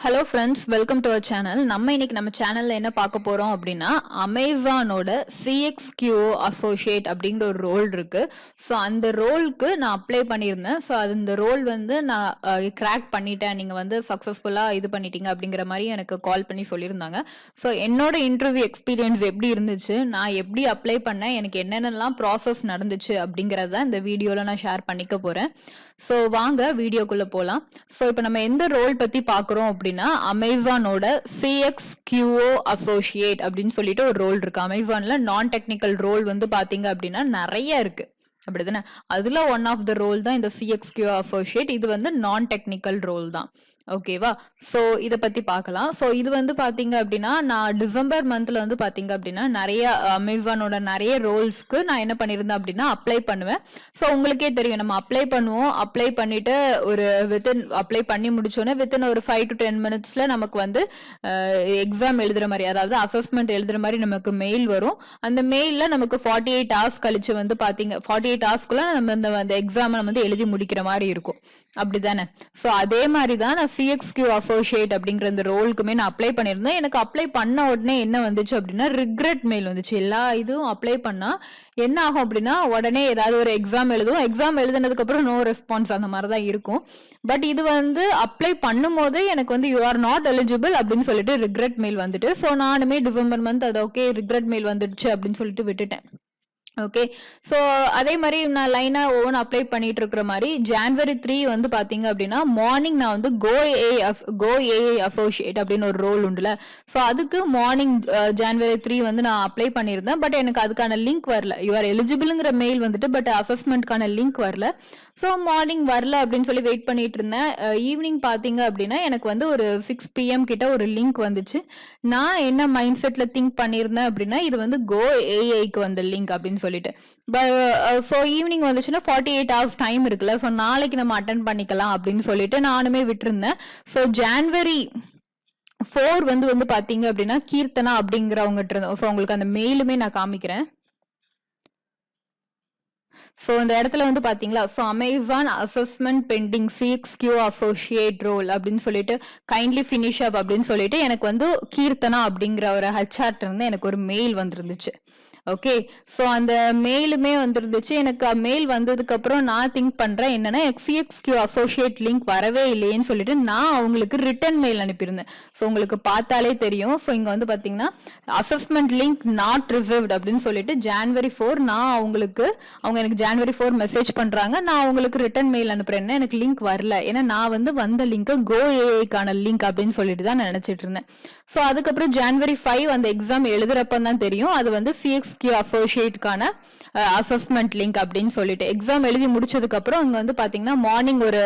Hello friends, welcome to our channel. நம்ம சேனலில் என்ன பார்க்க போகிறோம் அப்படின்னா, அமேசானோட CXQO அசோசியேட் அப்படிங்கிற ஒரு ரோல் இருக்குது. ஸோ அந்த ரோலுக்கு நான் அப்ளை பண்ணியிருந்தேன். ஸோ இந்த ரோல் நான் கிராக் பண்ணிட்டேன், நீங்கள் சக்ஸஸ்ஃபுல்லாக இது பண்ணிட்டீங்க அப்படிங்கிற மாதிரி எனக்கு கால் பண்ணி சொல்லியிருந்தாங்க. ஸோ என்னோட இன்டர்வியூ எக்ஸ்பீரியன்ஸ் எப்படி இருந்துச்சு, நான் எப்படி அப்ளை பண்ணேன், எனக்கு என்னென்னலாம் ப்ராசஸ் நடந்துச்சு அப்படிங்கிறத இந்த வீடியோவில் நான் ஷேர் பண்ணிக்க போகிறேன். ஸோ வாங்க வீடியோக்குள்ளே போகலாம். ஸோ இப்போ நம்ம எந்த ரோல் பற்றி பார்க்குறோம் அப்படின்னா, அமேசானோட CXQO அசோசியேட் அப்படின்னு சொல்லிட்டு ஒரு ரோல் இருக்கு. அமேசான்ல நான் டெக்னிக்கல் ரோல் பாத்தீங்க அப்படின்னா நிறைய இருக்கு, அப்படிதானே? அதுல ஒன் ஆஃப் த ரோல் தான் இந்த CXQO அசோசியேட். இது நான் டெக்னிக்கல் ரோல் தான். ஓகேவா? ஸோ இதை பற்றி பார்க்கலாம். ஸோ இது பார்த்தீங்க அப்படின்னா, நான் டிசம்பர் மந்த்தில் பார்த்தீங்க அப்படின்னா நிறைய அமேசானோட நிறைய ரோல்ஸ்க்கு நான் என்ன பண்ணியிருந்தேன் அப்படின்னா அப்ளை பண்ணுவேன். ஸோ உங்களுக்கே தெரியும், நம்ம அப்ளை பண்ணுவோம், அப்ளை பண்ணிட்டு ஒரு அப்ளை பண்ணி முடிச்சோன்னே வித்தின் ஒரு 5 to 10 minutes நமக்கு எக்ஸாம் எழுதுற மாதிரி, அதாவது அசஸ்மெண்ட் எழுதுற மாதிரி நமக்கு மெயில் வரும். அந்த மெயிலில் நமக்கு 48 hours கழிச்சு பார்த்தீங்க, 48 hoursக்குள்ள நம்ம அந்த எக்ஸாமை நம்ம எழுதி முடிக்கிற மாதிரி இருக்கும், அப்படிதானே? ஸோ அதே மாதிரி தான் நான் CXQO அசோசியேட் அப்படிங்கிற இந்த ரோலுக்குமே நான் அப்ளை பண்ணியிருந்தேன். எனக்கு அப்ளை பண்ண உடனே என்ன வந்துச்சு அப்படின்னா, ரிக்ரெட் மெயில் வந்துச்சு. எல்லா இதுவும் அப்ளை பண்ணா என்ன ஆகும் அப்படின்னா, உடனே ஏதாவது ஒரு எக்ஸாம் எழுதுவோம், எக்ஸாம் எழுதுனதுக்கு அப்புறம் நோ ரெஸ்பான்ஸ் அந்த மாதிரி தான் இருக்கும். பட் இது அப்ளை பண்ணும் போதே எனக்கு யூ ஆர் நாட் எலிஜிபிள் அப்படின்னு சொல்லிட்டு ரிக்ரெட் மெயில் வந்துட்டு, ஸோ நானுமே டிசம்பர் மந்த் அது ஓகே ரிக்ரெட் மெயில் வந்துடுச்சு அப்படின்னு சொல்லிட்டு விட்டுட்டேன். ஓகே, ஸோ அதே மாதிரி நான் லைனாக ஒவ்வொன்று அப்ளை பண்ணிட்டு இருக்கிற மாதிரி January 3 பார்த்தீங்க அப்படின்னா மார்னிங் நான் கோ ஏஐ அசோசியேட் அப்படின்னு ஒரு ரோல் உண்டுல. ஸோ அதுக்கு மார்னிங் January 3 நான் அப்ளை பண்ணியிருந்தேன். பட் எனக்கு அதுக்கான லிங்க் வரல. யூஆர் எலிஜிபிள்ங்கிற மெயில் பட் அசஸ்மெண்ட்கான லிங்க் வரல. ஸோ மார்னிங் வரல அப்படின்னு சொல்லி வெயிட் பண்ணிட்டு இருந்தேன். ஈவினிங் பார்த்தீங்க அப்படின்னா எனக்கு ஒரு 6 PM கிட்ட ஒரு லிங்க் வந்துச்சு. நான் என்ன மைண்ட் செட்டில் திங்க் பண்ணியிருந்தேன் அப்படின்னா, இது கோ ஏஐக்கு வந்த லிங்க் அப்படின்னு சொல்லிட்டு. ஸோ ஈவினிங் வந்துச்சுன்னா 48 hours டைம் இருக்குல்ல, ஸோ நாளைக்கு நம்ம அட்டன் பண்ணிக்கலாம் அப்படின்னு சொல்லிட்டு நானுமே விட்டுருந்தேன். ஸோ January 4 பார்த்தீங்க அப்படின்னா கீர்த்தனா அப்படிங்கிறவங்ககிட்ட இருந்தோம். ஸோ உங்களுக்கு அந்த மெயிலுமே நான் காமிக்கிறேன். ஸோ இந்த இடத்துல பார்த்தீங்களா, so Amazon assessment pending CXQO associate role அப்படின்னு சொல்லிட்டு கைண்ட்லி ஃபினிஷ் அப் அப்படின்னு சொல்லிட்டு எனக்கு கீர்த்தனா அப்படிங்கிற ஒரு ஹெச்ஆர்ட் இருந்து எனக்கு ஒரு மெயில் வந்துருந்துச்சு. ஓகே, ஸோ அந்த மெயிலுமே வந்துருந்துச்சு. எனக்கு மெயில் வந்ததுக்கு அப்புறம் நான் திங்க் பண்றேன் என்னன்னா, எனக்கு CXQO அசோசியேட் லிங்க் வரவே இல்லையேன்னு சொல்லிட்டு நான் அவங்களுக்கு ரிட்டன் மெயில் அனுப்பியிருந்தேன். ஸோ உங்களுக்கு பார்த்தாலே தெரியும். ஸோ இங்க பார்த்தீங்கன்னா அசஸ்மெண்ட் லிங்க் நாட் ரிசர்வ்ட் அப்படின்னு சொல்லிட்டு January 4 நான் அவங்க எனக்கு January 4 மெசேஜ் பண்றாங்க. நான் அவங்களுக்கு ரிட்டன் மெயில் அனுப்புறேன்னா எனக்கு லிங்க் வரல. ஏன்னா நான் வந்த லிங்க் கோ ஏஐக்கான லிங்க் அப்படின்னு சொல்லிட்டு தான் நினைச்சிட்டு இருந்தேன். ஸோ அதுக்கப்புறம் January 5 அந்த எக்ஸாம் எழுதுறப்ப தான் தெரியும் அது CXQO அசோசியேட்கான அசஸ்மெண்ட் லிங்க் அப்படின்னு சொல்லிட்டு. எக்ஸாம் எழுதி முடிச்சதுக்கு அப்புறம் இங்க பாத்தீங்கன்னா மார்னிங் ஒரு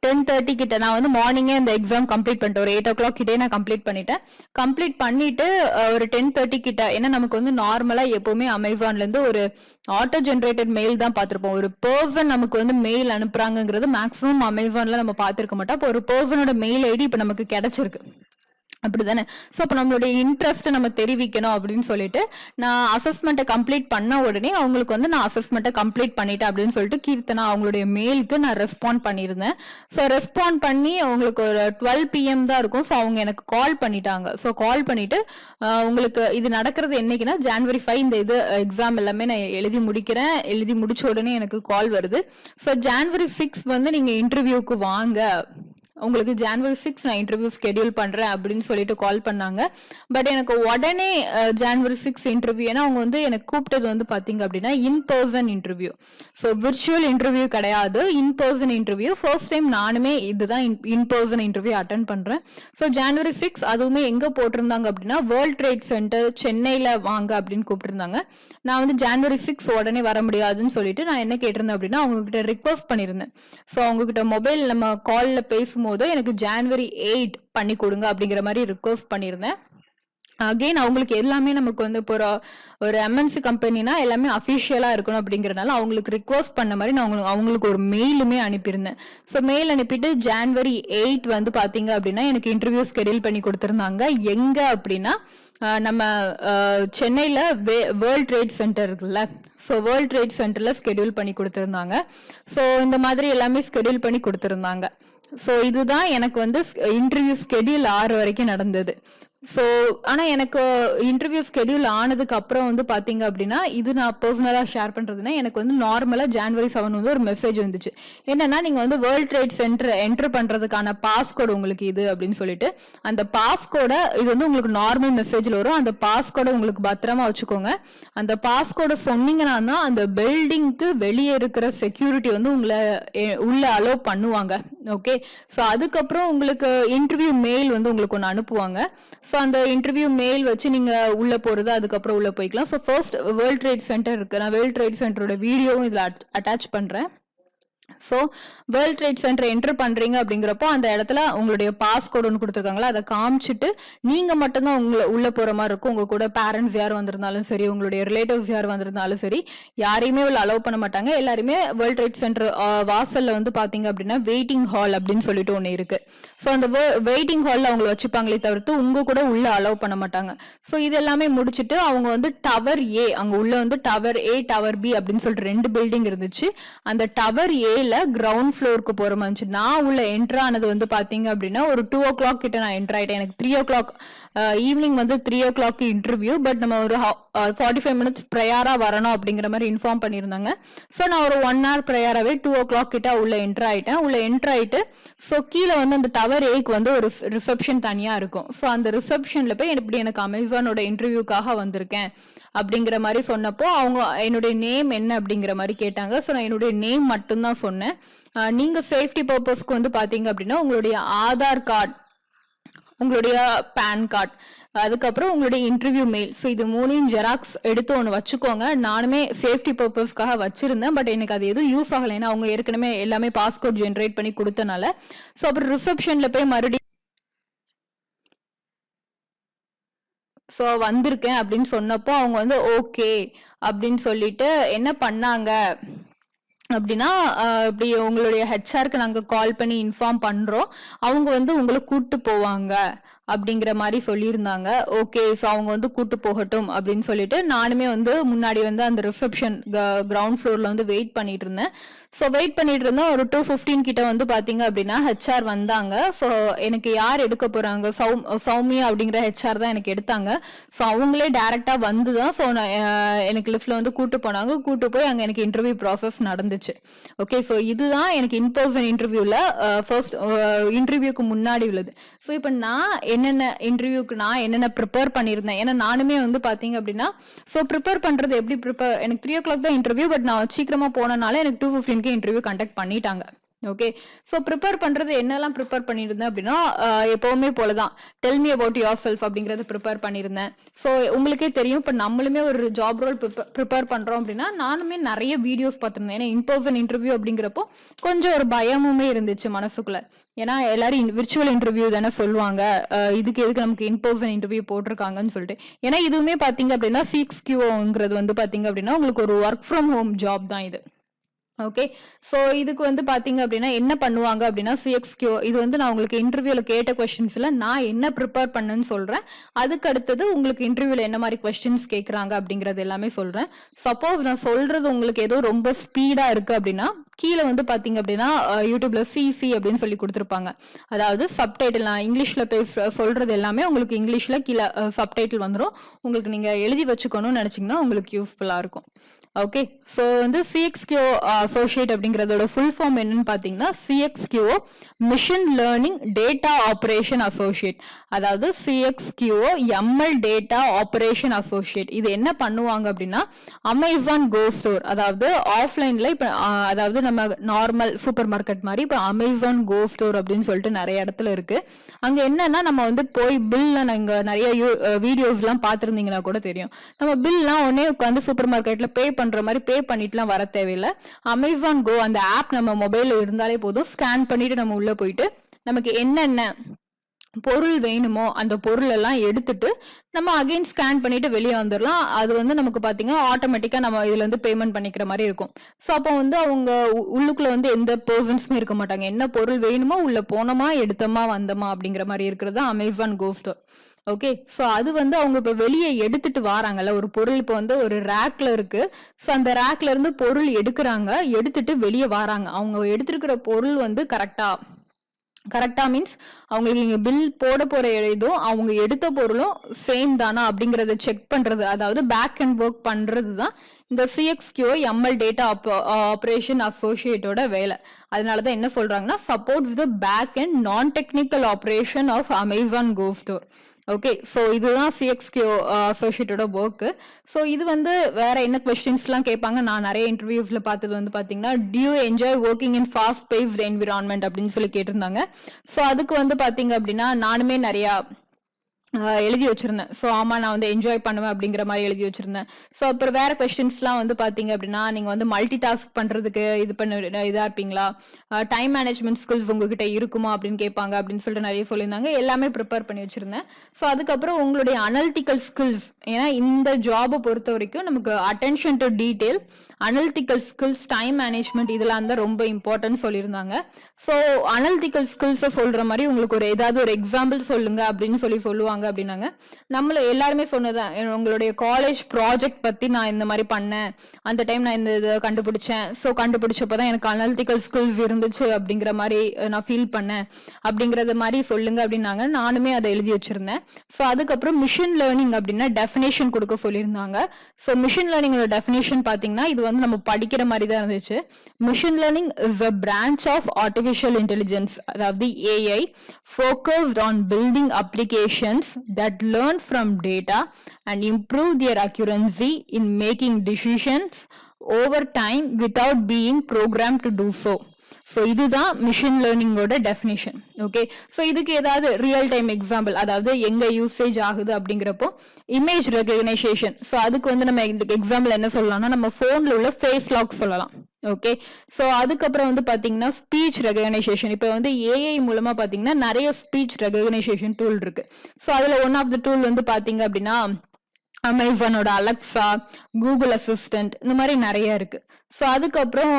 10:30 கிட்ட நான் மார்னிங்கே அந்த எக்ஸாம் கம்ப்ளீட் பண்ணிட்டேன். ஒரு 8 o'clock கிட்டே நான் கம்ப்ளீட் பண்ணிட்டேன். கம்ப்ளீட் பண்ணிட்டு ஒரு 10:30 கிட்ட, ஏன்னா நமக்கு நார்மலா எப்பவுமே அமேசான்ல இருந்து ஒரு ஆட்டோ ஜென்ரேட்டட் மெயில் தான் பார்த்திருப்போம். ஒரு பர்சன் நமக்கு மெயில் அனுப்புறாங்கிறது மேக்ஸிமம் அமேசான்ல நம்ம பார்த்திருக்க மாட்டோம். அப்போ ஒரு பர்சனோட மெயில் ஐடி இப்ப நமக்கு கிடைச்சிருக்கு, அப்படிதானே? ஸோ அப்போ நம்மளுடைய இன்ட்ரெஸ்ட் நம்ம தெரிவிக்கணும் அப்படின்னு சொல்லிட்டு நான் அசஸ்மெண்ட்டை கம்ப்ளீட் பண்ண உடனே அவங்களுக்கு நான் அசஸ்மெண்ட்டை கம்ப்ளீட் பண்ணிட்டேன் அப்படின்னு சொல்லிட்டு கீர்த்தனா அவங்களுடைய மெயிலுக்கு நான் ரெஸ்பாண்ட் பண்ணியிருந்தேன். ஸோ ரெஸ்பாண்ட் பண்ணி அவங்களுக்கு ஒரு 12 PM தான் இருக்கும். ஸோ அவங்க எனக்கு கால் பண்ணிட்டாங்க. ஸோ கால் பண்ணிட்டு உங்களுக்கு இது நடக்கிறது என்னைக்குன்னா January 5 இந்த இது எக்ஸாம் எல்லாமே நான் எழுதி முடிக்கிறேன். எழுதி முடிச்ச உடனே எனக்கு கால் வருது. ஸோ January 6 நீங்க இன்டர்வியூக்கு வாங்க, உங்களுக்கு January 6 நான் இன்டர்வியூ ஸ்கெடியூல் பண்றேன் அப்படின்னு சொல்லிட்டு கால் பண்ணாங்க. பட் எனக்கு உடனே January 6 இன்டர்வியூ, ஏன்னா அவங்க எனக்கு கூப்பிட்டது பாத்தீங்க அப்படின்னா in person interview. So virtual interview கிடையாது, இன்பர்சன் இன்டர்வியூ. ஃபர்ஸ்ட் டைம் நானுமே இதுதான் இன்பர்சன் இன்டர்வியூ அட்டன் பண்றேன். ஸோ January 6 அதுவுமே எங்க போட்டிருந்தாங்க அப்படின்னா வேர்ல்ட் ட்ரேட் சென்டர் சென்னையில வாங்க அப்படின்னு கூப்பிட்டுருந்தாங்க. நான் January 6 உடனே வர முடியாதுன்னு சொல்லிட்டு நான் என்ன கேட்டிருந்தேன் அப்படின்னா, அவங்க கிட்ட ரிக்வஸ்ட் பண்ணியிருந்தேன். ஸோ அவங்க கிட்ட மொபைல் நம்ம கால்ல பேசும்போது எனக்கு January 8 பண்ணி கொடுங்க அப்படிங்கிற மாதிரி ரிக்வஸ்ட் பண்ணியிருந்தேன். அகெயின் அவங்களுக்கு எல்லாமே நமக்கு இப்போ ஒரு MNC கம்பெனினா எல்லாமே அஃபிஷியலா இருக்கணும் அப்படிங்கறதுனால அவங்களுக்கு ரிக்வஸ்ட் பண்ண மாதிரி நான் அவங்களுக்கு ஒரு மெயிலுமே அனுப்பியிருந்தேன். ஸோ மெயில் அனுப்பிட்டு January 8 பாத்தீங்க அப்படின்னா எனக்கு இன்டர்வியூ ஸ்கெடியூல் பண்ணி கொடுத்துருந்தாங்க. எங்க அப்படின்னா நம்ம சென்னையில வேர்ல்ட் ட்ரேட் சென்டர் இருக்குல்ல, ஸோ வேர்ல்ட் ட்ரேட் சென்டர்ல ஸ்கெடியூல் பண்ணி கொடுத்துருந்தாங்க. ஸோ இந்த மாதிரி எல்லாமே ஸ்கெடியூல் பண்ணி கொடுத்துருந்தாங்க. ஸோ இதுதான் எனக்கு வந்து இன்டர்வியூ ஸ்கெடியூல் 6 வரைக்கும் நடந்தது. ஸோ ஆனால் எனக்கு இன்டர்வியூ ஸ்கெடியூல் ஆனதுக்கு அப்புறம் வந்து பார்த்தீங்க அப்படின்னா, இது நான் பர்சனலாக ஷேர் பண்ணுறதுன்னா, எனக்கு வந்து நார்மலாக January 7 வந்து ஒரு மெசேஜ் வந்துச்சு. என்னன்னா, நீங்கள் வந்து வேர்ல்ட் ட்ரேட் சென்டர் என்டர் பண்ணுறதுக்கான பாஸ்கோடு உங்களுக்கு இது அப்படின்னு சொல்லிட்டு, அந்த பாஸ்கோடை இது வந்து உங்களுக்கு நார்மல் மெசேஜில் வரும். அந்த பாஸ்கோடை உங்களுக்கு பத்திரமா வச்சுக்கோங்க. அந்த பாஸ்கோடை சொன்னீங்கன்னா தான் அந்த பில்டிங்க்கு வெளியே இருக்கிற செக்யூரிட்டி வந்து உங்களை உள்ள அலோவ் பண்ணுவாங்க. ஓகே, ஸோ அதுக்கப்புறம் உங்களுக்கு இன்டர்வியூ மெயில் வந்து உங்களுக்கு ஒன்று அனுப்புவாங்க. ஸோ அந்த இன்டர்வியூ மெயில் வச்சு நீங்கள் உள்ளே போகிறது, அதுக்கப்புறம் உள்ளே போய்க்கலாம். So first world trade centre இருக்குது. நான் வேர்ல்ட் ட்ரேட் சென்டரோட வீடியோவும் இதில் அட்டாச் பண்ணுறேன். So world trade centre enter பண்ணுறீங்க அப்படிங்கிறப்போ அந்த இடத்துல உங்களுடைய பாஸ்கோடு ஒன்று கொடுத்துருக்காங்களா, அதை காமிச்சிட்டு நீங்கள் மட்டும்தான் உள்ளே போகிற மாதிரி இருக்கும். உங்கள் கூட பேரண்ட்ஸ் யார் வந்திருந்தாலும் சரி, உங்களுடைய ரிலேட்டிவ்ஸ் யார் வந்திருந்தாலும் சரி, யாரையுமே உள்ள அலோவ் பண்ண மாட்டாங்க. எல்லாருமே வேர்ல்ட் ட்ரேட் சென்டர் வாசலில் வந்து பார்த்தீங்க அப்படின்னா வெயிட்டிங் ஹால் அப்படின்னு சொல்லிட்டு ஒன்று இருக்குது. ஸோ அந்த வெயிட்டிங் ஹாலில் அவங்களை வச்சுப்பாங்களே தவிர்த்து உங்கள் கூட உள்ள அலோவ் பண்ண மாட்டாங்க. ஸோ இது எல்லாமே முடிச்சுட்டு அவங்க வந்து டவர் ஏ, அங்கே உள்ள வந்து டவர் ஏ டவர் பி அப்படின்னு சொல்லிட்டு 2 பில்டிங் இருந்துச்சு. அந்த டவர் ஏல கிரவுண்ட் ஃப்ளோருக்கு போற மாதிரி நான் உள்ள என்ட்ரு ஆனது வந்து பாத்தீங்க அப்படின்னா ஒரு 2 o'clock கிட்ட நான் என்ட்ரு ஆயிட்டேன். எனக்கு 3 o'clock ஈவினிங் வந்து 3 o'clock இன்டர்வியூ. பட் நம்ம ஒரு 45 minutes ப்ரையரா வரணும் அப்படிங்கிற மாதிரி இன்ஃபார்ம் பண்ணியிருந்தாங்க. ஸோ நான் ஒரு 1 hour ப்ரையராகவே 2 o'clock கிட்ட உள்ள என்ட்ரு ஆயிட்டேன். உள்ள என்ட்ரு ஆயிட்டு ஸோ கீழே வந்து அந்த டவர் ஏக்கு வந்து ஒரு ரிசப்ஷன் தனியா இருக்கும். ஸோ அந்த ரிசப்ஷன்ல போய் எப்படி எனக்கு அமேசானோட இன்டர்வியூக்காக வந்திருக்கேன் அப்படிங்கிற மாதிரி சொன்னப்போ அவங்க என்னுடைய நேம் என்ன அப்படிங்கிற மாதிரி கேட்டாங்க. ஸோ நான் என்னுடைய நேம் மட்டும்தான் சொன்னேன். நீங்க சேஃப்டி பர்பஸ்க்கு வந்து பாத்தீங்க அப்படின்னா உங்களுடைய ஆதார் கார்டு, உங்களுடைய பேன் கார்டு, அதுக்கப்புறம் உங்களுடைய இன்டர்வியூ மெயில், ஸோ இது 3 ஜெராக்ஸ் எடுத்து ஒன்று வச்சுக்கோங்க. நானுமே சேஃப்டி பர்பஸ்க்காக வச்சிருந்தேன். பட் எனக்கு அது எதுவும் யூஸ் ஆகலை. ஏன்னா அவங்க ஏற்கனவே எல்லாமே பாஸ்கோட் ஜென்ரேட் பண்ணி கொடுத்தனால. ஸோ அப்புறம் ரிசப்ஷன்ல போய் மறுபடியும் ஸோ வந்திருக்கேன் அப்படின்னு சொன்னப்போ அவங்க வந்து ஓகே அப்படின்னு சொல்லிட்டு என்ன பண்ணாங்க அப்படின்னா, இப்படி உங்களுடைய ஹெச்ஆருக்கு நாங்கள் கால் பண்ணி இன்ஃபார்ம் பண்ணுறோம், அவங்க வந்து உங்களை கூப்பிட்டு போவாங்க அப்படிங்கிற மாதிரி சொல்லியிருந்தாங்க. ஓகே, ஸோ அவங்க வந்து கூட்டு போகட்டும் அப்படின்னு சொல்லிட்டு நானுமே வந்து முன்னாடி வந்து அந்த ரிசப்ஷன் கிரவுண்ட் ஃப்ளோரில் வந்து வெயிட் பண்ணிட்டு இருந்தேன். ஸோ வெயிட் பண்ணிட்டு இருந்தோம். ஒரு 2:15 கிட்ட வந்து பார்த்தீங்க அப்படின்னா ஹெச்ஆர் வந்தாங்க. ஸோ எனக்கு யார் எடுக்க போகிறாங்க, சௌமியா அப்படிங்கிற ஹெச்ஆர் தான் எனக்கு எடுத்தாங்க. ஸோ அவங்களே டேரெக்டாக வந்து தான் ஸோ நான் எனக்கு லிஃப்ட்டில் வந்து கூட்டு போனாங்க. கூட்டு போய் அங்கே எனக்கு இன்டர்வியூ ப்ராசஸ் நடந்துச்சு. ஓகே, ஸோ இதுதான் எனக்கு இன்பர்சன் இன்டர்வியூவில் ஃபர்ஸ்ட் இன்டர்வியூக்கு முன்னாடி உள்ளது. ஸோ இப்போ நான் என்னென்ன ப்ரிப்பேர் பண்ணியிருந்தேன், ஏன்னா நானுமே வந்து பார்த்தீங்க அப்படின்னா ஸோ ப்ரிப்பேர் பண்ணுறது எப்படி எனக்கு 3 o'clock தான் இன்டர்வியூ. பட் நான் சீக்கிரமாக போனனால எனக்கு 2:15 இன்டர்வியூ கண்டக்ட் பண்ணிட்டாங்க. ஓகே, ஸோ ப்ரிப்பேர் பண்ணுறது என்னெல்லாம் ப்ரிப்பேர் பண்ணியிருந்தேன் அப்படின்னா எப்போவுமே போல தான் tell me about your self அப்படிங்கிறத ப்ரிப்பேர் பண்ணியிருந்தேன். ஸோ உங்களுக்கே தெரியும், இப்போ நம்மளுமே ஒரு ஜாப் ரோல் ப்ரிப்பேர் பண்ணுறோம் அப்படின்னா நானுமே நிறைய வீடியோஸ் பார்த்துருந்தேன். ஏன்னா இன்பர்சன் இன்டர்வியூ அப்படிங்கிறப்போ கொஞ்சம் ஒரு பயமுமே இருந்துச்சு மனசுக்குள்ள. ஏன்னா எல்லாரும் விர்ச்சுவல் இன்டர்வியூ தானே சொல்லுவாங்க, இதுக்கு எதுக்கு நமக்கு இன்பர்சன் இன்டர்வியூ போட்டிருக்காங்கன்னு சொல்லிட்டு. ஏன்னா இதுவுமே பார்த்தீங்க அப்படின்னா CXQங்கிறது வந்து பார்த்தீங்க அப்படின்னா உங்களுக்கு ஒரு ஒர்க் ஃப்ரம் ஹோம் ஜாப் தான் இது. ஓகே, ஸோ இதுக்கு வந்து பார்த்தீங்க அப்படின்னா என்ன பண்ணுவாங்க அப்படின்னா CXQ இது வந்து நான் உங்களுக்கு இன்டர்வியூவில் கேட்ட கொஸ்டின்ஸில் நான் என்ன ப்ரிப்பேர் பண்ணுன்னு சொல்கிறேன். அதுக்கு அடுத்தது உங்களுக்கு இன்டர்வியூவில் என்ன மாதிரி கொஸ்டின்ஸ் கேட்குறாங்க அப்படிங்கிறது எல்லாமே சொல்கிறேன். சப்போஸ் நான் சொல்கிறது உங்களுக்கு ஏதோ ரொம்ப ஸ்பீடாக இருக்குது அப்படின்னா கீழே வந்து பார்த்தீங்க அப்படின்னா யூடியூப்ல CC அப்படின்னு சொல்லி கொடுத்துருப்பாங்க. அதாவது சப்டைட்டில், நான் இங்கிலீஷில் சொல்கிறது எல்லாமே உங்களுக்கு இங்கிலீஷில் கீழே சப்டைட்டில் வந்துடும். உங்களுக்கு நீங்கள் எழுதி வச்சுக்கணும்னு நினச்சிங்கன்னா உங்களுக்கு யூஸ்ஃபுல்லாக இருக்கும். ஓகே, ஸோ வந்து CXQ அசோசியேட் அப்படிங்கிறதோட ஃபுல் ஃபார்ம் என்னன்னு பார்த்தீங்கன்னா CXQ machine learning data operation associate. அதாவது CXQ ML data operation associate. இது என்ன பண்ணுவாங்க அப்படின்னா அமேசான் கோ ஸ்டோர், அதாவது ஆஃப்லைனில் இப்போ அதாவது நம்ம நார்மல் சூப்பர் மார்க்கெட் மாதிரி இப்போ அமேசான் கோ ஸ்டோர் அப்படின்னு சொல்லிட்டு நிறைய இடத்துல இருக்கு. அங்கே என்னன்னா நம்ம வந்து போய் பில்ல நாங்கள் நிறைய வீடியோஸ்லாம் பார்த்துருந்தீங்கன்னா கூட தெரியும், நம்ம பில்லாம் உடனே உட்காந்து சூப்பர் மார்க்கெட்டில் பே பண்ற மாதிரி பே பண்ணிட்டுலாம் வர தேவையில்லை. அமேசான் கோ அந்த ஆப் நம்ம மொபைல்ல இருந்தாலே போதும், ஸ்கேன் பண்ணிட்டு நம்ம உள்ள போயிட்டு நமக்கு என்னென்ன பொருள் வேணுமோ அந்த பொருள் எல்லாம் எடுத்துட்டு நம்ம அகைன் ஸ்கேன் பண்ணிட்டு வெளியே வந்துடலாம். அது வந்து நமக்கு பார்த்தீங்கன்னா ஆட்டோமேட்டிக்காக நம்ம இதுல இருந்து பேமெண்ட் பண்ணிக்கிற மாதிரி இருக்கும். ஸோ அப்போ வந்து அவங்க உள்ளுக்குள்ள வந்து எந்த பர்சன்ஸுமே இருக்க மாட்டாங்க. என்ன பொருள் வேணுமோ உள்ள போனோமா எடுத்தோமா வந்தோமா அப்படிங்கிற மாதிரி இருக்கிறது Amazon Go store. Okay, so அது வந்து அவங்க இப்போ வெளியே எடுத்துட்டு வராங்கல்ல, ஒரு பொருள் இப்போ வந்து ஒரு ரேக்ல இருக்கு. ஸோ அந்த ரேக்ல இருந்து பொருள் எடுக்கிறாங்க, எடுத்துட்டு வெளியே வராங்க. அவங்க எடுத்துருக்கிற பொருள் வந்து கரெக்டா கரெக்டா மீன்ஸ் அவங்களுக்கு இங்க பில் போட போற இதுவும் அவங்க எடுத்த பொருளும் சேம் தானா அப்படிங்கறத செக் பண்றது, அதாவது பேக் அண்ட் ஒர்க் பண்றது தான் இந்த சிஎக்ஸ்கியூ எம்எல் டேட்டா ஆப்ரேஷன் அசோசியேட்டோட வேலை. அதனாலதான் என்ன சொல்றாங்கன்னா supports the back and non technical operation of Amazon Go store. Okay, so இதுதான் சிஎக்ஸ்கியூ அசோசியேட்டோட ஒர்க்கு. ஸோ இது வந்து வேற என்ன கொஸ்டின்ஸ்லாம் கேட்பாங்க, நான் நிறைய இன்டர்வியூஸ்ல பார்த்தது வந்து பார்த்தீங்கன்னா do you enjoy working in fast paced environment அப்படின்னு சொல்லி கேட்டிருந்தாங்க. ஸோ அதுக்கு வந்து பார்த்தீங்க அப்படின்னா நானுமே நிறையா எழுதி வச்சிருந்தேன். ஸோ ஆமாம் நான் வந்து என்ஜாய் பண்ணுவேன் அப்படிங்கிற மாதிரி எழுதி வச்சிருந்தேன். ஸோ அப்புறம் வேற கொஸ்டின்ஸ்லாம் வந்து பார்த்தீங்க அப்படின்னா நீங்கள் வந்து மல்டி டாஸ்க் பண்ணுறதுக்கு இதாக இருப்பீங்களா, டைம் மேனேஜ்மெண்ட் ஸ்கில்ஸ் உங்ககிட்ட இருக்குமா அப்படின்னு கேட்பாங்க அப்படின்னு சொல்லிட்டு நிறைய சொல்லியிருந்தாங்க. எல்லாமே ப்ரிப்பேர் பண்ணி வச்சிருந்தேன். ஸோ அதுக்கப்புறம் உங்களுடைய அனலிட்டிக்கல் ஸ்கில்ஸ், ஏன்னா இந்த ஜாபை பொறுத்த வரைக்கும் நமக்கு attention to detail, analytical skills, time management இதெல்லாம் தான் ரொம்ப இம்பார்ட்டன்ட் சொல்லியிருந்தாங்க. ஸோ அனலிட்டிக்கல் ஸ்கில்ஸை சொல்கிற மாதிரி உங்களுக்கு ஏதாவது ஒரு எக்ஸாம்பிள் சொல்லுங்க அப்படின்னு சொல்லுவாங்க அப்படின்னாங்க. நம்மள எல்லாருமே சொன்னதான், உங்களுடைய காலேஜ் ப்ராஜெக்ட் பத்தி நான் இந்த மாதிரி பண்ணேன், அந்த டைம் நான் இந்த இதை கண்டுபிடிச்சேன், ஸோ கண்டுபிடிச்சப்பதான் எனக்கு அனலிட்டிக்கல் ஸ்கில்ஸ் இருந்துச்சு அப்படிங்கிற மாதிரி நான் ஃபீல் பண்ணேன் அப்படிங்கறது மாதிரி சொல்லுங்க அப்படின்னாங்க. நானுமே அதை எழுதி வச்சிருந்தேன். ஸோ அதுக்கப்புறம் மிஷின் லேர்னிங் அப்படின்னா டெஃபினேஷன் கொடுக்க சொல்லியிருந்தாங்க. ஸோ மிஷின் லேர்னிங்கோட டெஃபினேஷன் பார்த்தீங்கன்னா இது வந்து நம்ம படிக்கிற மாதிரி தான் இருந்துச்சு. Machine learning is a branch of artificial intelligence, அதாவது AI, focused on building applications that learn from data and improve their accuracy in making decisions over time without being programmed to do so. So இதுதான் machine லேர்னிங்கோட definition. Okay, so இதுக்கு ஏதாவது real time example, அதாவது எங்க usage ஆகுது அப்படிங்கிறப்போ image recognition. So அதுக்கு வந்து நம்ம எக்ஸாம்பிள் என்ன சொல்லலாம்னா நம்ம ஃபோன்ல உள்ள ஃபேஸ் லாக் சொல்லலாம். ஓகே, ஸோ அதுக்கப்புறம் வந்து பார்த்தீங்கன்னா ஸ்பீச் ரெகக்னைசேஷன். இப்போ வந்து ஏஐ மூலமா பார்த்தீங்கன்னா நிறைய ஸ்பீச் ரெகக்னைசேஷன் டூல் இருக்கு. ஸோ அதில் ஒன் ஆஃப் த டூல் வந்து பார்த்தீங்க அப்படின்னா அமேசானோட அலெக்ஸா, கூகுள் அசிஸ்டன்ட், இந்த மாதிரி நிறைய இருக்கு. ஸோ அதுக்கப்புறம்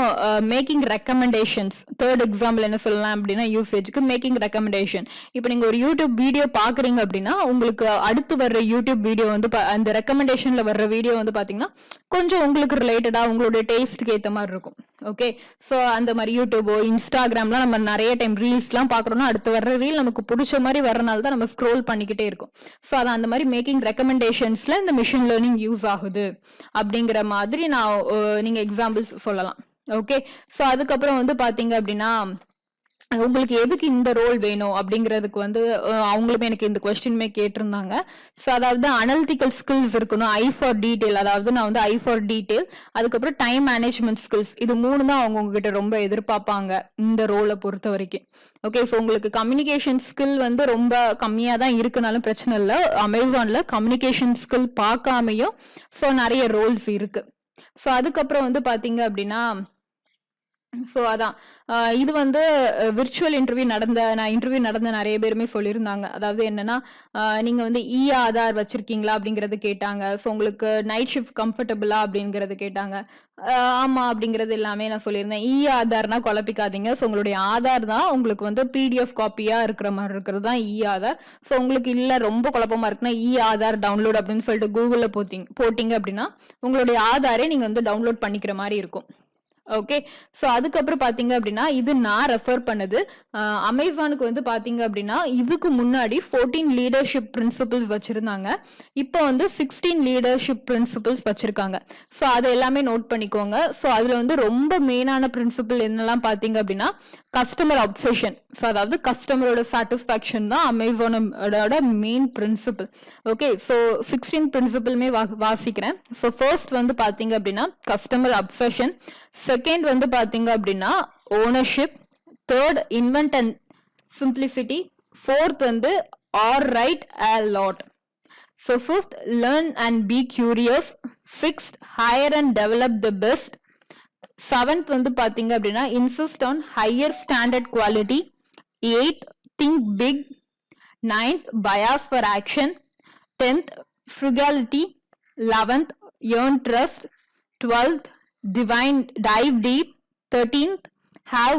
மேக்கிங் ரெக்கமெண்டேஷன்ஸ், தேர்ட் எக்ஸாம்பிள் என்ன சொல்லலாம் அப்படின்னா யூசேஜுக்கு மேக்கிங் ரெக்கமெண்டேஷன். இப்போ நீங்கள் ஒரு யூடியூப் வீடியோ பார்க்குறீங்க அப்படின்னா உங்களுக்கு அடுத்து வர்ற யூடியூப் வீடியோ வந்து அந்த ரெக்கமெண்டேஷன்ல வர்ற வீடியோ வந்து பார்த்தீங்கன்னா கொஞ்சம் உங்களுக்கு ரிலேட்டடாக உங்களோட டேஸ்ட்டுக்கு ஏற்ற மாதிரி இருக்கும். ஓகே, ஸோ அந்த மாதிரி யூடியூபோ இன்ஸ்டாகிராம்லாம் நம்ம நிறைய டைம் ரீல்ஸ்லாம் பார்க்குறோம்னா அடுத்து வர்ற ரீல் நமக்கு பிடிச்ச மாதிரி வரனால தான் நம்ம ஸ்க்ரோல் பண்ணிக்கிட்டே இருக்கும். ஸோ அது அந்த மாதிரி மேக்கிங் ரெக்கமெண்டேஷன்ஸ்ல இந்த மிஷின் லேர்னிங் யூஸ் ஆகுது அப்படிங்கிற மாதிரி நான் நீங்க எக்ஸாம்பிள்ஸ் சொல்லலாம். ஓகே, ஸோ அதுக்கப்புறம் வந்து பாத்தீங்க அப்படின்னா உங்களுக்கு எதுக்கு இந்த ரோல் வேணும் அப்படிங்கிறதுக்கு வந்து அவங்களுமே எனக்கு இந்த கொஸ்டின்மே கேட்டிருந்தாங்க. ஸோ அதாவது அனலிட்டிக்கல் ஸ்கில்ஸ் இருக்கணும், ஐ ஃபார் டீட்டெயில், அதாவது நான் வந்து ஐ ஃபார் டீட்டெயில், அதுக்கப்புறம் டைம் மேனேஜ்மெண்ட் ஸ்கில்ஸ், இது மூணு தான் அவங்க உங்ககிட்ட ரொம்ப எதிர்பார்ப்பாங்க இந்த ரோலை பொறுத்த வரைக்கும். ஓகே, ஸோ உங்களுக்கு கம்யூனிகேஷன் ஸ்கில் வந்து ரொம்ப கம்மியாக தான் இருக்குனாலும் பிரச்சனை இல்லை. அமேசானில் கம்யூனிகேஷன் ஸ்கில் பார்க்காமையும் ஸோ நிறைய ரோல்ஸ் இருக்கு. ஸோ அதுக்கப்புறம் வந்து பார்த்தீங்க அப்படின்னா ஸோ அதான் இது வந்து விர்ச்சுவல் இன்டர்வியூ நடந்த நிறைய பேருமே சொல்லியிருந்தாங்க. அதாவது என்னன்னா நீங்க வந்து ஆதார் வச்சிருக்கீங்களா அப்படிங்கறது கேட்டாங்க. ஸோ உங்களுக்கு நைட் ஷிஃப்ட் கம்ஃபர்டபுளா அப்படிங்கறது கேட்டாங்க. ஆமா அப்படிங்கிறது எல்லாமே நான் சொல்லியிருந்தேன். ஆதார்னா குழப்பிக்காதீங்க. ஸோ உங்களுடைய ஆதார் தான் உங்களுக்கு வந்து PDF காப்பியா இருக்கிற மாதிரி இருக்கிறது தான் ஆதார். ஸோ உங்களுக்கு இல்லை ரொம்ப குழப்பமா இருக்குன்னா ஆதார் டவுன்லோட் அப்படின்னு சொல்லிட்டு கூகுளில் போட்டிங்க அப்படின்னா உங்களுடைய ஆதாரே நீங்க வந்து டவுன்லோட் பண்ணிக்கிற மாதிரி இருக்கும். ஓகே, ஸோ அதுக்கப்புறம் பார்த்தீங்க அப்படின்னா இது நான் ரெஃபர் பண்ணது. அமேசானுக்கு வந்து பார்த்தீங்க அப்படின்னா இதுக்கு முன்னாடி 14 லீடர்ஷிப் பிரின்சிபிள்ஸ் வச்சிருந்தாங்க. இப்போ வந்து 16 லீடர்ஷிப் பிரின்சிபிள்ஸ் வச்சிருக்காங்க. ஸோ அதை எல்லாமே நோட் பண்ணிக்கோங்க. ஸோ அதில் வந்து ரொம்ப மெயினான பிரின்சிபிள் என்னெல்லாம் பார்த்தீங்க அப்படின்னா கஸ்டமர் அப்சஷன். ஸோ அதாவது கஸ்டமரோட சாட்டிஸ்ஃபேக்ஷன் தான் அமேசானோட மெயின் பிரின்சிபிள். ஓகே, ஸோ 16 பிரின்சிபிளுமே வாசிக்கிறேன். ஸோ ஃபர்ஸ்ட் வந்து பார்த்தீங்க அப்படின்னா கஸ்டமர் அப்சஷன், செகண்ட் வந்து பாத்தீங்க அப்படின்னா ownership, third invent and simplicity, fourth வந்து are right a lot, so fifth learn and be curious, sixth hire and develop the best, seventh வந்து பாத்தீங்க அப்படின்னா insist on higher standard quality, eighth think big, ninth bias for action, 10th frugality, 11th earn trust, 12th dive deep, 13th have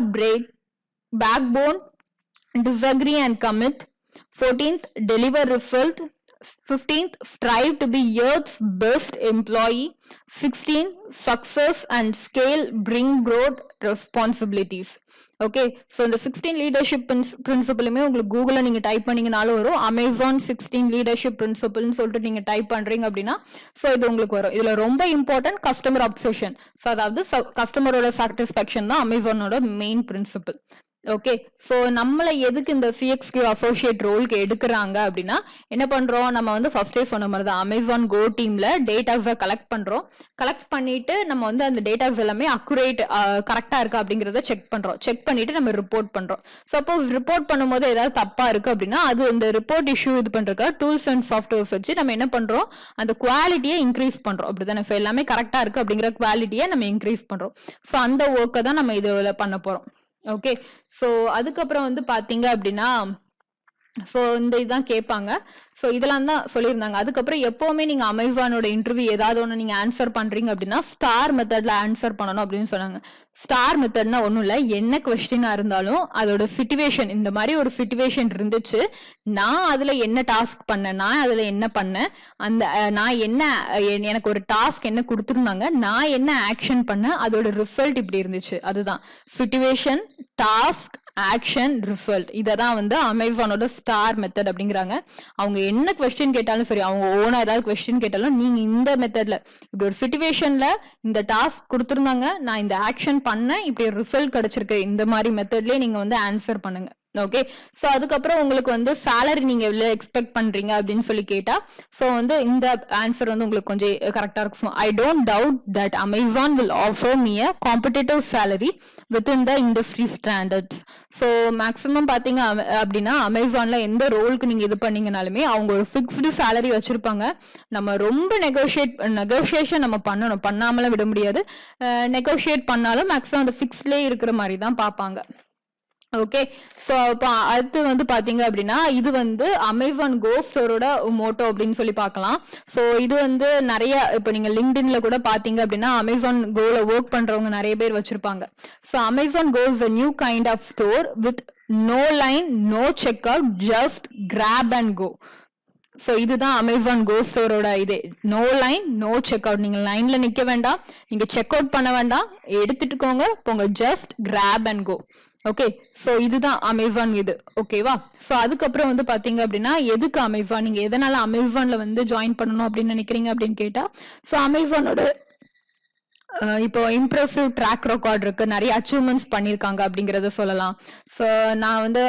backbone, disagree and commit, 14th deliver result, 15th strive to be earth's best employee, 16th success and scale bring growth responsibilities. Okay, so இந்த 16 leadership பிரின்சிபலுமே உங்களுக்கு கூகுளில் நீங்கள் type பண்ணிங்கனாலும் வரும். Amazon 16 leadership பிரின்சிபல்னு சொல்லிட்டு நீங்கள் type பண்ணுறீங்க அப்படின்னா so இது உங்களுக்கு வரும். இதில் ரொம்ப இம்பார்ட்டன்ட் கஸ்டமர் அப்சஷன். ஸோ அதாவது கஸ்டமரோட சாட்டிஸ்ஃபேக்ஷன் தான் அமேசானோட மெயின் பிரின்சிபல். ஓகே, ஸோ நம்மளை எதுக்கு இந்த சிஎக்ஸ்கியூ அசோசியேட் ரோலுக்கு எடுக்கிறாங்க அப்படின்னா என்ன பண்ணுறோம், நம்ம வந்து ஃபர்ஸ்டே சொன்ன மாதிரி தான் அமேசான் கோ டீமில் டேட்டாஸை கலெக்ட் பண்ணுறோம். கலெக்ட் பண்ணிட்டு நம்ம வந்து அந்த டேட்டாஸ் எல்லாமே அக்குரேட் கரெக்டாக இருக்கா அப்படிங்கிறத செக் பண்ணுறோம். செக் பண்ணிட்டு நம்ம ரிப்போர்ட் பண்ணுறோம். சப்போஸ் ரிப்போர்ட் பண்ணும்போது ஏதாவது தப்பாக இருக்குது அப்படின்னா அது இந்த ரிப்போர்ட் இஷ்யூ இது பண்ணுறதுக்காக டூல்ஸ் அண்ட் சாஃப்ட்வேர்ஸ் வச்சு நம்ம என்ன பண்ணுறோம், அந்த குவாலிட்டியை இன்க்ரீஸ் பண்ணுறோம். அப்படி தானே, ஸோ எல்லாமே கரெக்டாக இருக்குது அப்படிங்கிற குவாலிட்டியை நம்ம இன்க்ரீஸ் பண்ணுறோம். ஸோ அந்த ஒர்க்கை தான் நம்ம இதில் பண்ண போகிறோம். ஓகே, ஸோ அதுக்கப்புறம் வந்து பார்த்தீங்க அப்படின்னா ஸோ இந்த இதுதான் கேட்பாங்க. ஸோ இதெல்லாம் தான் சொல்லியிருந்தாங்க. அதுக்கப்புறம் எப்போவுமே நீங்கள் அமேசானோட இன்டர்வியூ ஏதாவது ஒன்று நீங்கள் ஆன்சர் பண்ணுறீங்க அப்படின்னா ஸ்டார் மெத்தடில் ஆன்சர் பண்ணணும் அப்படின்னு சொன்னாங்க. ஸ்டார் மெத்தட்னா ஒன்றும் இல்லை, என்ன கொஸ்டினாக இருந்தாலும் அதோட சிச்சுவேஷன், இந்த மாதிரி ஒரு சிச்சுவேஷன் இருந்துச்சு, நான் அதில் என்ன டாஸ்க் பண்ணேன், நான் அதில் என்ன பண்ணேன், அந்த நான் என்ன எனக்கு ஒரு டாஸ்க் என்ன கொடுத்துருந்தாங்க, நான் என்ன ஆக்ஷன் பண்ணேன், அதோட ரிசல்ட் இப்படி இருந்துச்சு. அதுதான் சிச்சுவேஷன், டாஸ்க், ஆக்ஷன், ரிசல்ட். இதை தான் வந்து அமேசானோட ஸ்டார் மெத்தட் அப்படிங்கிறாங்க. அவங்க என்ன கொஸ்டின் கேட்டாலும் சரி, அவங்க ஓனா ஏதாவது கொஸ்டின் கேட்டாலும் நீங்க இந்த மெத்தட்ல இப்படி ஒரு சிச்சுவேஷன்ல இந்த டாஸ்க் கொடுத்துருந்தாங்க, நான் இந்த ஆக்ஷன் பண்ணேன், இப்படி ரிசல்ட் கிடைச்சிருக்கு, இந்த மாதிரி மெத்தட்லயே நீங்க வந்து ஆன்சர் பண்ணுங்க. ஓகே, ஸோ அதுக்கப்புறம் உங்களுக்கு வந்து சேலரி நீங்க எவ்வளோ எக்ஸ்பெக்ட் பண்றீங்க அப்படின்னு சொல்லி கேட்டா ஸோ வந்து இந்த ஆன்சர் வந்து உங்களுக்கு கொஞ்சம் கரெக்டா இருக்கும். I don't doubt that Amazon will offer me a competitive salary within the industry standards. So maximum பார்த்தீங்க அப்படின்னா அமேசான்ல எந்த ரோலுக்கு நீங்க இது பண்ணீங்கனாலுமே அவங்க ஒரு ஃபிக்ஸ்டு சேலரி வச்சிருப்பாங்க. நம்ம ரொம்ப நெகோஷியேஷன் நம்ம பண்ணணும், பண்ணாமலாம் விட முடியாது. நெகோஷியேட் பண்ணாலும் மேக்ஸிமம் அந்த ஃபிக்ஸ்ட்லேயே இருக்கிற மாதிரி தான் பார்ப்பாங்க. ஓகே, ஸோ இப்போ அடுத்து வந்து பார்த்தீங்க அப்படின்னா இது வந்து அமேசான் கோ ஸ்டோரோட மோட்டோ அப்படின்னு சொல்லி பார்க்கலாம். ஸோ இது வந்து நிறைய இப்போ நீங்கள் லிங்க்டின்ல கூட பார்த்தீங்க அப்படின்னா அமேசான் கோல ஒர்க் பண்ணுறவங்க நிறைய பேர் வச்சிருப்பாங்க. So Amazon Go is a new kind of store with no line, no check out, just grab and go. So இதுதான் அமேசான் கோ ஸ்டோரோட இது. No line, no check out. நீங்கள் லைன்ல நிற்க வேண்டாம், நீங்கள் செக் அவுட் பண்ண வேண்டாம், எடுத்துட்டுக்கோங்க போங்க, just grab and go. Okay, so இதுதான் அமேசான் இது. ஓகேவா, ஸோ அதுக்கப்புறம் வந்து பார்த்தீங்க அப்படின்னா எதுக்கு அமேசான், நீங்கள் எதனால அமேசான்ல வந்து ஜாயின் பண்ணணும் அப்படின்னு நினைக்கிறீங்க அப்படின்னு கேட்டால் ஸோ அமேசானோட இப்போ இம்ப்ரெசிவ் ட்ராக் ரெக்கார்ட் இருக்கு, நிறைய அச்சீவ்மெண்ட்ஸ் பண்ணியிருக்காங்க அப்படிங்கறத சொல்லலாம். ஸோ நான் வந்து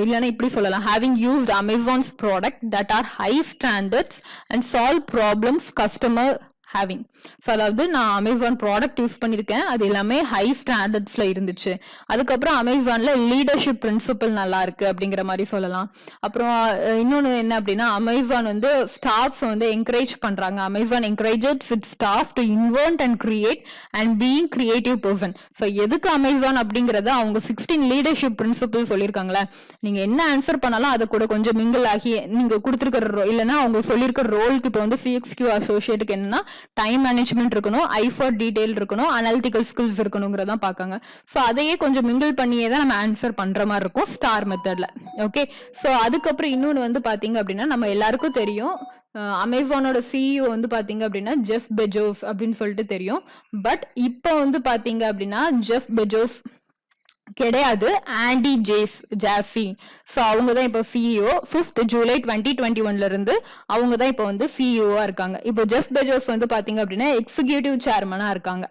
இல்லைன்னா இப்படி சொல்லலாம், having used Amazon's product that R high standards and solve problems customer having. So அதாவது நான் அமேசான் ப்ராடக்ட் யூஸ் பண்ணியிருக்கேன், அது எல்லாமே ஹை ஸ்டாண்டர்ட்ஸில் இருந்துச்சு. அதுக்கப்புறம் அமேசானில் லீடர்ஷிப் பிரின்சிபல் நல்லா இருக்கு அப்படிங்கிற மாதிரி சொல்லலாம். அப்புறம் இன்னொன்று என்ன அப்படின்னா அமேசான் வந்து ஸ்டாஃப்ஸ் வந்து என்கரேஜ் பண்ணுறாங்க. Amazon encourages it's staff to invent and create and being creative person. So எதுக்கு அமேசான் அப்படிங்கிறத அவங்க 16 லீடர்ஷிப் பிரின்சிபல் சொல்லியிருக்காங்களே, நீங்கள் என்ன ஆன்சர் பண்ணாலும் அதை கூட கொஞ்சம் மிங்கிள் ஆகி நீங்கள் கொடுத்துருக்கிற இல்லைன்னா அவங்க சொல்லியிருக்கிற ரோலுக்கு இப்போ வந்து சிஎக்ஸ்கியூ அசோசியேட்டுக்கு என்னன்னா டைம் மேனேஜ்மெண்ட் இருக்கணும், ஐ ஃபார் டீடைல் இருக்கணும், அனாலிட்டிக்கல் ஸ்கில்ஸ் இருக்கணுங்கிறதான் பார்க்காங்க. ஸோ அதையே கொஞ்சம் மிங்கிள் பண்ணியே தான் நம்ம ஆன்சர் பண்ற மாதிரி இருக்கும் ஸ்டார் மெத்தட்ல. ஓகே, ஸோ அதுக்கப்புறம் இன்னொன்று வந்து பார்த்தீங்க அப்படின்னா நம்ம எல்லாருக்கும் தெரியும் அமேசானோட சிஇஓ வந்து பார்த்தீங்க அப்படின்னா ஜெஃப் பெஜோஸ் அப்படின்னு சொல்லிட்டு தெரியும். பட் இப்போ வந்து பார்த்தீங்க அப்படின்னா ஜெஃப் பெஜோஸ் கிடையாது, ஆண்டி ஜாஃபி. ஸோ அவங்க தான் இப்போ சிஇஓ. 5th July 2021 இருந்து அவங்க தான் இப்போ வந்து சிஇஓவா இருக்காங்க. இப்போ ஜெஃப் பெஜோஸ் வந்து பாத்தீங்க அப்படின்னா எக்ஸிகியூட்டிவ் சேர்மனா இருக்காங்க.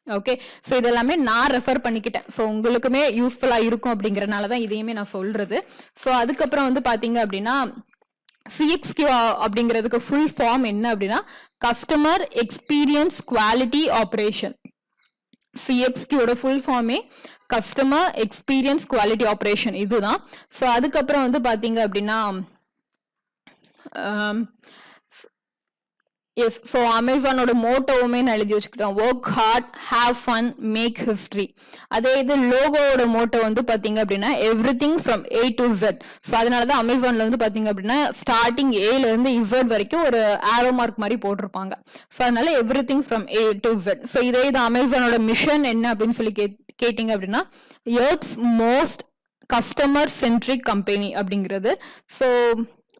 ஓகே, ஸோ இதெல்லாமே நான் ரெஃபர் பண்ணிக்கிட்டேன். ஸோ உங்களுக்குமே யூஸ்ஃபுல்லா இருக்கும் அப்படிங்கறனால தான் இதையுமே நான் சொல்றது. ஸோ அதுக்கப்புறம் வந்து பாத்தீங்க அப்படின்னா சிஎக்ஸ்கியூ அப்படிங்கிறதுக்கு ஃபுல் ஃபார்ம் என்ன அப்படின்னா கஸ்டமர் எக்ஸ்பீரியன்ஸ் குவாலிட்டி ஆப்ரேஷன். சிஎக்ஸ்கியூட ஃபுல் ஃபார்மே கஸ்டமர் எக்ஸ்பீரியன்ஸ் குவாலிட்டி ஆப்ரேஷன் இதுதான். ஸோ அதுக்கப்புறம் வந்து பார்த்தீங்க அப்படின்னா எஸ், ஸோ அமேசானோட மோட்டோவுமே நான் எழுதி வச்சுக்கிட்டோம், work hard, have fun, make history. அதே இது லோகோவோட மோட்டோ வந்து பார்த்தீங்க அப்படின்னா everything from A to Z. So அதனால தான் அமேசானில் வந்து பார்த்தீங்க அப்படின்னா ஸ்டார்டிங் ஏலேருந்து Z வரைக்கும் ஒரு ஆரோ மார்க் மாதிரி போட்டிருப்பாங்க. ஸோ அதனால everything from A to Z. So இதே இது அமேசானோட மிஷன் என்ன அப்படின்னு சொல்லி கேட்டிங்க அப்படின்னா Earth's most customer centric company அப்படிங்கிறது. ஸோ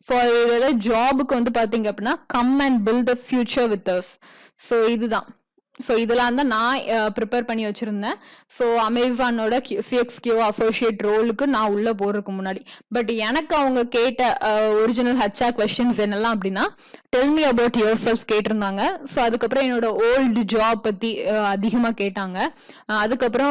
ஃபார் ஏதாவது ஜாபுக்கு வந்து பார்த்தீங்க அப்படின்னா come and build the future with us. So இதுதான். ஸோ இதெல்லாம் தான் நான் ப்ரிப்பேர் பண்ணி வச்சுருந்தேன். ஸோ அமேசானோட சிஎக்ஸ்கியூ அசோசியேட் ரோலுக்கு நான் உள்ளே போகிறதுக்கு முன்னாடி. பட் எனக்கு அவங்க கேட்ட ஒரிஜினல் ஹச்ஆர் கொஸ்டின்ஸ் என்னெல்லாம் அப்படின்னா, tell me about your self கேட்டிருந்தாங்க. ஸோ அதுக்கப்புறம் என்னோட ஓல்டு ஜாப் பற்றி அதிகமாக கேட்டாங்க. அதுக்கப்புறம்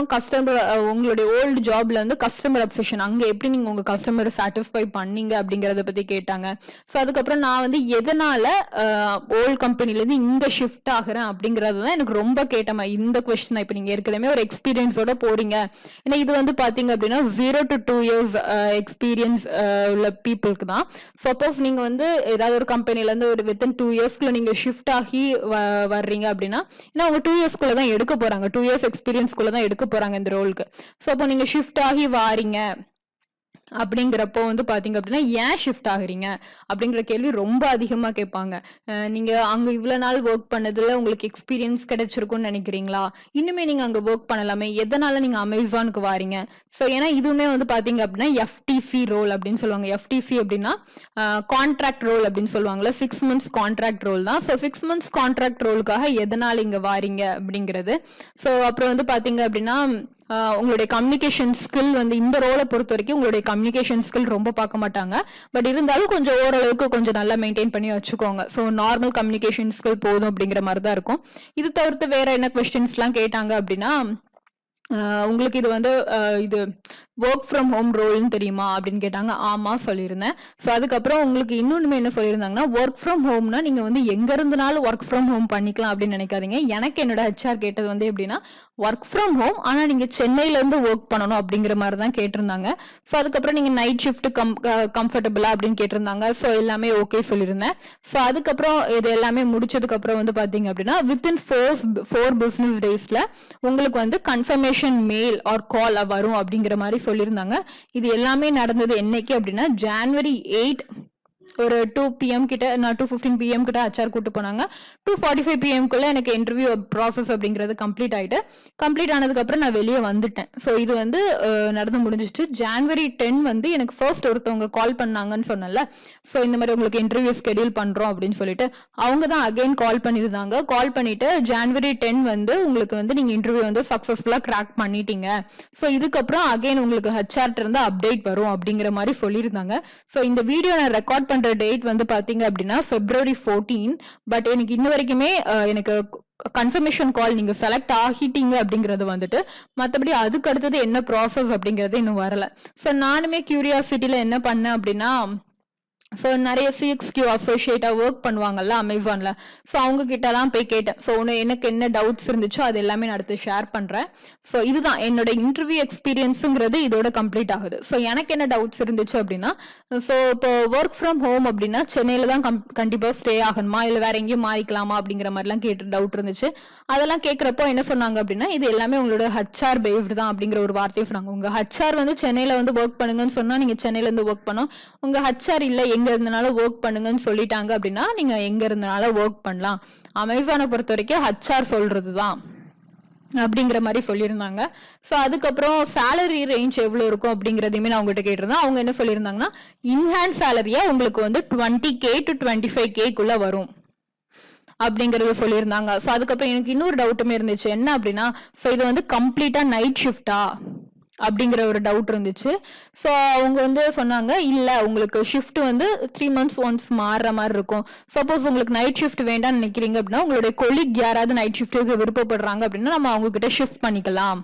உங்களுடைய ஓல்டு ஜாப்ல வந்து கஸ்டமர் அப்செஷன், அங்கே எப்படி நீங்கள் உங்கள் கஸ்டமரை சாட்டிஸ்ஃபை பண்ணீங்க அப்படிங்கிறத பற்றி கேட்டாங்க. ஸோ அதுக்கப்புறம் நான் வந்து எதனால ஓல்டு கம்பெனிலேருந்து இங்கே ஷிஃப்ட் ஆகிறேன் அப்படிங்கிறது தான் எனக்கு ரொம்ப கேட்டமா இந்த கொஸ்டின். இப்போ நீங்கள் ஏற்கனவே ஒரு எக்ஸ்பீரியன்ஸோட போறீங்க, ஏன்னா இது வந்து பார்த்தீங்க அப்படின்னா 0 to 2 years எக்ஸ்பீரியன்ஸ் உள்ள பீப்புளுக்கு தான். சப்போஸ் நீங்கள் வந்து ஏதாவது ஒரு கம்பெனிலேருந்து ஒரு வித்தின் 2 yearsக்குள்ள நீங்கள் ஷிஃப்ட் ஆகி வர்றீங்க அப்படின்னா, ஏன்னா அவங்க 2 yearsக்குள்ள தான் எடுக்க போறாங்க, 2 years எக்ஸ்பீரியன்ஸ்குள்ள தான் எடுக்க போறாங்க இந்த ரோலுக்கு. ஸோ அப்போ நீங்கள் ஷிஃப்ட் ஆகி வாரீங்க அப்படிங்கிறப்போ வந்து பார்த்தீங்க அப்படின்னா, ஏன் ஷிஃப்ட் ஆகுறீங்க அப்படிங்கிற கேள்வி ரொம்ப அதிகமாக கேட்பாங்க. நீங்கள் அங்கே இவ்வளோ நாள் ஒர்க் பண்ணதில் உங்களுக்கு எக்ஸ்பீரியன்ஸ் கிடைச்சிருக்குன்னு நினைக்கிறீங்களா? இன்னுமே நீங்கள் அங்கே ஒர்க் பண்ணலாமே, எதனால் நீங்கள் அமேசானுக்கு வாரீங்க? ஸோ ஏன்னா இதுவுமே வந்து பார்த்தீங்க அப்படின்னா எஃப்டிசி ரோல் அப்படின்னு சொல்லுவாங்க. எஃப்டிசி அப்படின்னா கான்ட்ராக்ட் ரோல் அப்படின்னு சொல்லுவாங்கல்ல, 6 months கான்ட்ராக்ட் ரோல் தான். ஸோ 6 months கான்ட்ராக்ட் ரோலுக்காக எதனால் இங்கே வாரீங்க அப்படிங்கிறது. ஸோ அப்புறம் வந்து பார்த்தீங்க அப்படின்னா, உங்களுடைய கம்யூனிகேஷன் ஸ்கில் வந்து இந்த ரோலை பொறுத்த வரைக்கும் உங்களுடைய கம்யூனிகேஷன் ஸ்கில் ரொம்ப பார்க்க மாட்டாங்க. பட் இருந்தாலும் கொஞ்சம் ஓரளவுக்கு கொஞ்சம் நல்லா மெயின்டைன் பண்ணி வச்சுக்கோங்க. ஸோ நார்மல் கம்யூனிகேஷன் ஸ்கில் போதும் அப்படிங்கிற மாதிரி தான் இருக்கும். இது தவிர்த்து வேற என்ன கொஸ்டின்ஸ்லாம் கேட்டாங்க அப்படின்னா, உங்களுக்கு இது வந்து இது ஒர்க் ஃப்ரம் ஹோம் ரோல்னு தெரியுமா அப்படின்னு கேட்டாங்க. ஆமாம் சொல்லியிருந்தேன். ஸோ அதுக்கப்புறம் உங்களுக்கு இன்னொன்றுமே என்ன சொல்லியிருந்தாங்கன்னா, ஒர்க் ஃப்ரம் ஹோம்னா நீங்கள் வந்து எங்கே இருந்தனாலும் ஒர்க் ஃப்ரம் ஹோம் பண்ணிக்கலாம் அப்படின்னு நினைக்காதீங்க. எனக்கு என்னோட ஹெச்ஆர் கேட்டது வந்து எப்படின்னா, ஒர்க் ஃப்ரம் ஹோம் ஆனால் நீங்கள் சென்னையிலேருந்து ஒர்க் பண்ணணும் அப்படிங்கிற மாதிரி தான் கேட்டிருந்தாங்க. ஸோ அதுக்கப்புறம் நீங்கள் நைட் ஷிஃப்ட் கம்ஃபர்டபுளா அப்படின்னு கேட்டிருந்தாங்க. ஸோ எல்லாமே ஓகே சொல்லியிருந்தேன். ஸோ அதுக்கப்புறம் இது எல்லாமே முடிச்சதுக்கப்புறம் வந்து பார்த்தீங்க அப்படின்னா, வித்தின் 4 business daysல உங்களுக்கு வந்து கன்ஃபர்மேஷன் மெயில் ஆர் கால் வரும் அப்படிங்கிற மாதிரி சொல்லியிருந்தாங்க. இது எல்லாமே நடந்தது என்னைக்கு அப்படின்னா, January 8 ஒரு 2 PM கிட்ட, நான் 2:15 PM கிட்ட ஹெச்ஆர் கூட்டு போனாங்க. 2:45 PMக்குள்ள எனக்கு இன்டர்வியூ ப்ராசஸ் அப்படிங்கிறது கம்ப்ளீட் ஆனதுக்கு அப்புறம் நான் வெளியே வந்துட்டேன். ஸோ இது வந்து நடந்து முடிஞ்சிச்சு. January 10 வந்து எனக்கு ஃபர்ஸ்ட் ஒருத்தவங்க கால் பண்ணாங்கன்னு சொன்னல. ஸோ இந்த மாதிரி உங்களுக்கு இன்டர்வியூ ஸ்கெடியூல் பண்றோம் அப்படின்னு சொல்லிட்டு அவங்க தான் அகைன் கால் பண்ணியிருந்தாங்க. கால் பண்ணிட்டு January 10 வந்து உங்களுக்கு வந்து நீங்க இன்டர்வியூ வந்து சக்சஸ்ஃபுல்லா கிராக் பண்ணிட்டீங்க. ஸோ இதுக்கப்புறம் அகைன் உங்களுக்கு ஹெச்ஆர்ட்ட இருந்து அப்டேட் வரும் அப்படிங்கிற மாதிரி சொல்லியிருந்தாங்க. ஸோ இந்த வீடியோ நான் ரெக்கார்ட் பண்ற டேட் வந்து பாத்தீங்க அப்படின்னா February 14. பட் எனக்கு இன்ன வரைக்குமே எனக்கு கன்ஃபர்மேஷன் கால் நீங்க செலக்ட் ஆகிட்டீங்க அப்படிங்கறது வந்துட்டு, மற்றபடி அதுக்கு அடுத்தது என்ன ப்ராசஸ் அப்படிங்கிறது இன்னும் வரல. ஸோ நானுமே கியூரியாசிட்டியில என்ன பண்ணேன் அப்படின்னா, ஸோ நிறைய சிஎக்ஸ்கியூ அசோசியேட்டாக ஒர்க் பண்ணுவாங்கல்ல அமேசானில். ஸோ அவங்க கிட்டலாம் போய் கேட்டேன். ஸோ எனக்கு என்ன டவுட்ஸ் இருந்துச்சோ அது எல்லாமே நான் அடுத்து ஷேர் பண்ணுறேன். ஸோ இதுதான் என்னோட இன்டர்வியூ எக்ஸ்பீரியன்ஸுங்கிறது இதோட கம்ப்ளீட் ஆகுது. ஸோ எனக்கு என்ன டவுட்ஸ் இருந்துச்சு அப்படின்னா, ஸோ இப்போ ஒர்க் ஃப்ரம் ஹோம் அப்படின்னா சென்னையில் தான் கண்டிப்பாக ஸ்டே ஆகணுமா, இல்லை வேற எங்கேயும் மாறிக்கலாமா அப்படிங்கிற மாதிரிலாம் கேட்டு டவுட் இருந்துச்சு. அதெல்லாம் கேட்குறப்போ என்ன சொன்னாங்க அப்படின்னா, இது எல்லாமே உங்களோட ஹெச்ஆர் பேஸ்டு தான் அப்படிங்கிற ஒரு வார்த்தையை சொன்னாங்க. உங்கள் ஹெச்ஆர் வந்து சென்னையில் வந்து ஒர்க் பண்ணுங்கன்னு சொன்னால் நீங்கள் சென்னையிலேருந்து ஒர்க் பண்ணோம். உங்கள் ஹெச்ஆர் இல்லை எங்க இருந்தனால ஒர்க் பண்ணுங்கன்னு சொல்லிட்டாங்க அப்படின்னா நீங்க எங்க இருந்தனால ஒர்க் பண்ணலாம். அமேசானை பொறுத்த வரைக்கும் ஹெச்ஆர் சொல்றதுதான் அப்படிங்கிற மாதிரி சொல்லியிருந்தாங்க. ஸோ அதுக்கப்புறம் சேலரி ரேஞ்ச் எவ்வளோ இருக்கும் அப்படிங்கிறதையுமே நான் உங்ககிட்ட கேட்டிருந்தேன். அவங்க என்ன சொல்லியிருந்தாங்கன்னா, இன்ஹேண்ட் சேலரியா உங்களுக்கு வந்து 20K to 25K வரும் அப்படிங்கறது சொல்லியிருந்தாங்க. ஸோ அதுக்கப்புறம் எனக்கு இன்னொரு டவுட்டுமே இருந்துச்சு. என்ன அப்படின்னா, ஸோ இது வந்து கம்ப்ளீட்டா நைட் ஷிஃப்டா அப்படிங்கிற ஒரு டவுட் இருந்துச்சு. ஸோ அவங்க வந்து சொன்னாங்க, இல்லை உங்களுக்கு ஷிஃப்ட் வந்து 3 months ஒன்ஸ் மாறுற மாதிரி இருக்கும். சப்போஸ் உங்களுக்கு நைட் ஷிஃப்ட் வேண்டாம்னு நினைக்கிறீங்க அப்படின்னா, உங்களுடைய கொலீக் யாராவது நைட் ஷிஃப்ட்டுக்கு விருப்பப்படுறாங்க அப்படின்னா நம்ம அவங்க கிட்ட ஷிஃப்ட் பண்ணிக்கலாம்.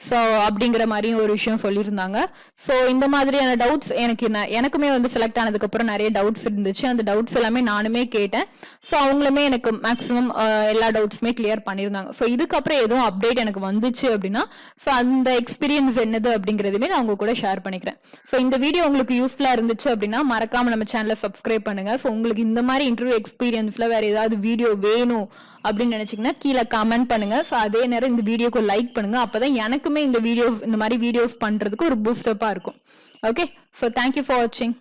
ஸோ அப்படிங்கிற மாதிரியும் ஒரு விஷயம் சொல்லியிருந்தாங்க. ஸோ இந்த மாதிரியான டவுட்ஸ் எனக்குமே வந்து செலக்ட் ஆனதுக்கப்புறம் நிறைய டவுட்ஸ் இருந்துச்சு. அந்த டவுட்ஸ் எல்லாமே நானுமே கேட்டேன். ஸோ அவங்களுமே எனக்கு மேக்ஸிமம் எல்லா டவுட்ஸுமே கிளியர் பண்ணியிருந்தாங்க. ஸோ இதுக்கப்புறம் எதுவும் அப்டேட் எனக்கு வந்துச்சு அப்படின்னா, ஸோ அந்த எக்ஸ்பீரியன்ஸ் என்னது அப்படிங்கிறதுமே நான் உங்க கூட ஷேர் பண்ணிக்கிறேன். ஸோ இந்த வீடியோ உங்களுக்கு யூஸ்ஃபுல்லாக இருந்துச்சு அப்படின்னா மறக்காம நம்ம சேனலை சப்ஸ்கிரைப் பண்ணுங்க. ஸோ உங்களுக்கு இந்த மாதிரி இன்டர்வியூ எக்ஸ்பீரியன்ஸ்ல வேற ஏதாவது வீடியோ வேணும் அப்படின்னு நினைச்சீங்கன்னா கீழே கமெண்ட் பண்ணுங்க. ஸோ அதே நேரம் இந்த வீடியோக்கு லைக் பண்ணுங்க. அப்பதான் எனக்குமே இந்த மாதிரி வீடியோஸ் பண்றதுக்கு ஒரு பூஸ்டப்பா இருக்கும். ஓகே, ஸோ தேங்க்யூ ஃபார் வாட்சிங்.